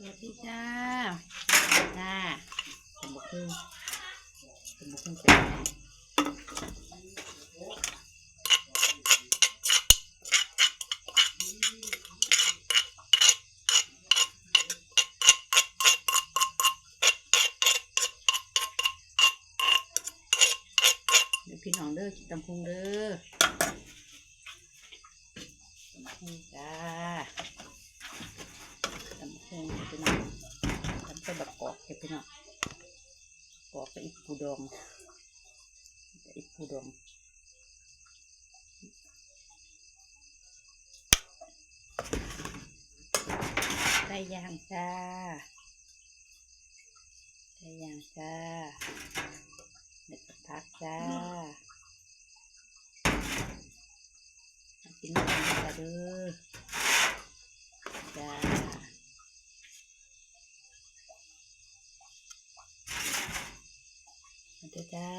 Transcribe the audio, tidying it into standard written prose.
สวัสดีจ้าจ้าสมบูรณ์สมบูรณ์เสร็จเดี๋ยวพี่น้องเด้อกินตำพุงเด้อตำพุงจ้าตำพุงพี่น้องทำเป็นแบบกอกพี่น้องกอกกับอีกปูดองอีกปูดองไก่ย่างจ้าไก่ย่างจ้าเด็ดผักจ้ากินน้ำกันเด้อจ้ามาเด้อจ้า